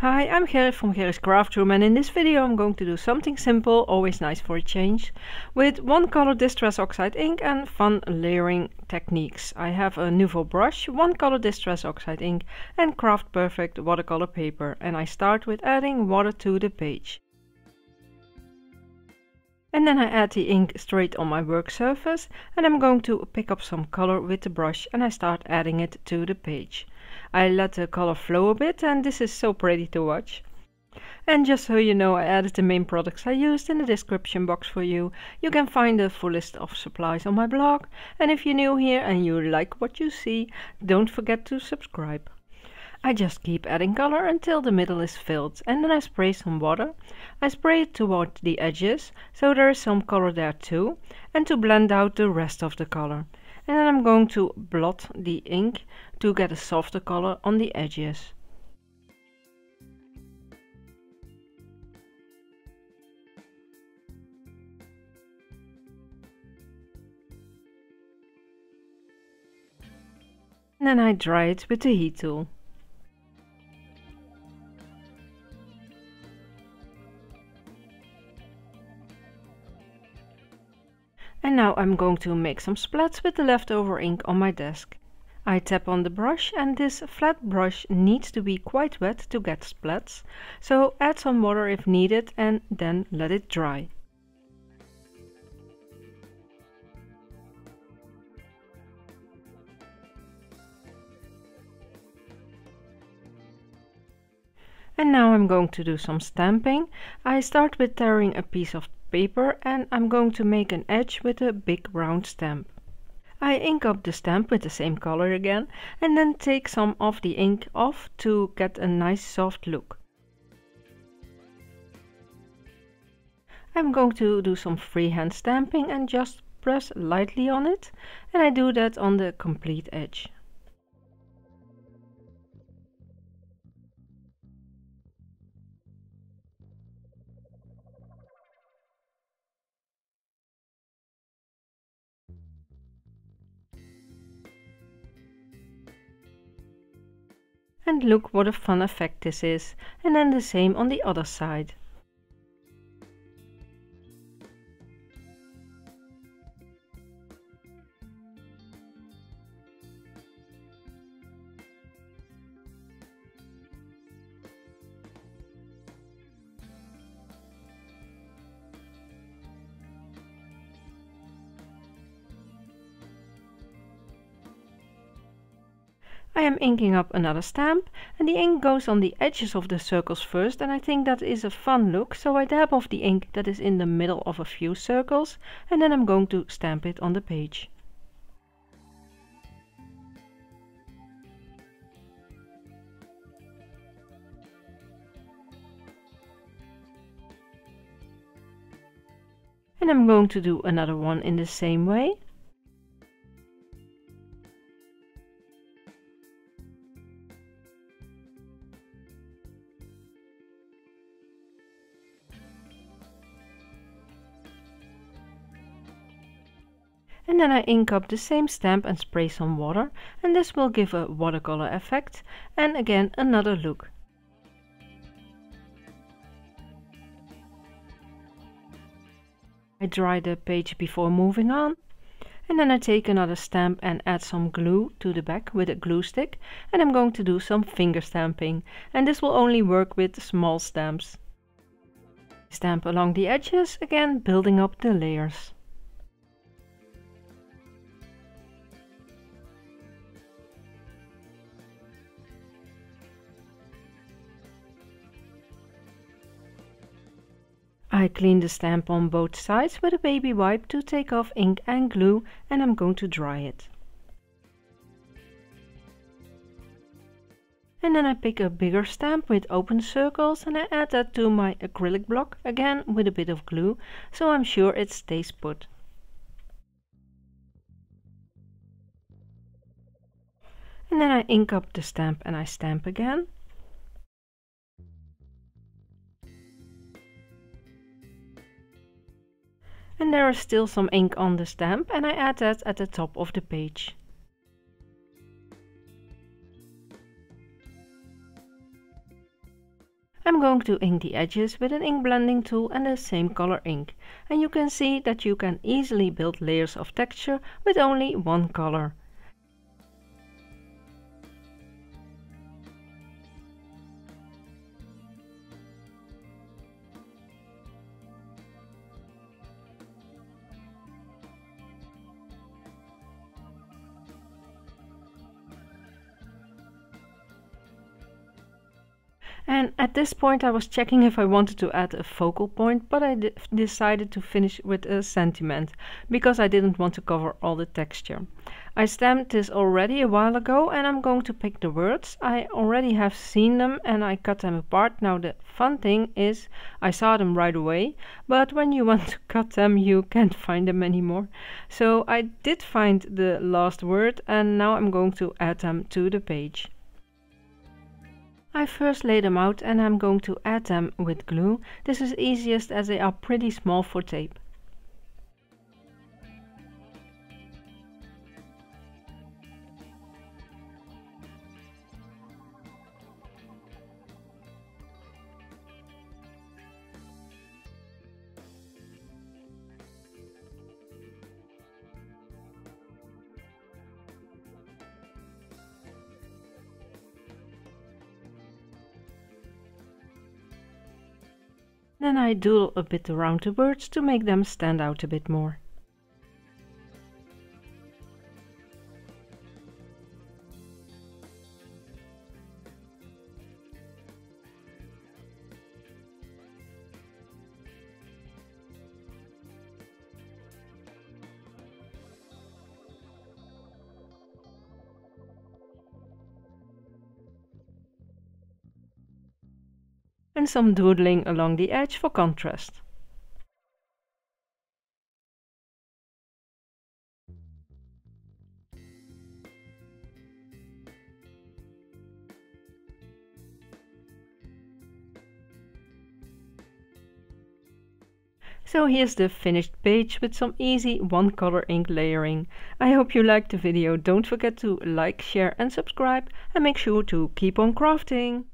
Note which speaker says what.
Speaker 1: Hi, I'm Gerry from Gerry's Craft Room, and in this video I'm going to do something simple, always nice for a change, with Watercolour Distress Oxide ink and fun layering techniques. I have a Nouveau brush, Watercolour Distress Oxide ink and Craft Perfect watercolor paper, and I start with adding water to the page. And then I add the ink straight on my work surface, and I'm going to pick up some color with the brush and I start adding it to the page. I let the color flow a bit, and this is so pretty to watch. And just so you know, I added the main products I used in the description box for you. You can find the full list of supplies on my blog, and if you're new here and you like what you see, don't forget to subscribe. I just keep adding color until the middle is filled, and then I spray some water. I spray it toward the edges, so there is some color there too, and to blend out the rest of the color. And then I'm going to blot the ink to get a softer color on the edges. And then I dry it with the heat tool. And now I'm going to make some splats with the leftover ink on my desk. I tap on the brush, and this flat brush needs to be quite wet to get splats, so add some water if needed and then let it dry. And now I'm going to do some stamping. I start with tearing a piece of paper, and I'm going to make an edge with a big round stamp. I ink up the stamp with the same color again, and then take some of the ink off to get a nice soft look. I'm going to do some freehand stamping and just press lightly on it, and I do that on the complete edge. And look what a fun effect this is, and then the same on the other side. I am inking up another stamp, and the ink goes on the edges of the circles first, and I think that is a fun look, so I dab off the ink that is in the middle of a few circles, and then I'm going to stamp it on the page. And I'm going to do another one in the same way. And then I ink up the same stamp and spray some water, and this will give a watercolor effect and again another look. I dry the page before moving on, and then I take another stamp and add some glue to the back with a glue stick, and I'm going to do some finger stamping, and this will only work with small stamps. Stamp along the edges, again building up the layers. I clean the stamp on both sides with a baby wipe to take off ink and glue, and I'm going to dry it. And then I pick a bigger stamp with open circles, and I add that to my acrylic block, again with a bit of glue, so I'm sure it stays put. And then I ink up the stamp and I stamp again. And there is still some ink on the stamp, and I add that at the top of the page. I'm going to ink the edges with an ink blending tool and the same color ink. And you can see that you can easily build layers of texture with only one color. And at this point I was checking if I wanted to add a focal point, but I decided to finish with a sentiment, because I didn't want to cover all the texture. I stamped this already a while ago and I'm going to pick the words. I already have seen them and I cut them apart. Now the fun thing is I saw them right away, but when you want to cut them you can't find them anymore. So I did find the last word and now I'm going to add them to the page. I first lay them out and I'm going to add them with glue. This is easiest as they are pretty small for tape. Then I doodle a bit around the words to make them stand out a bit more. And some doodling along the edge for contrast. So here's the finished page with some easy one color ink layering. I hope you liked the video. Don't forget to like, share and subscribe, and make sure to keep on crafting!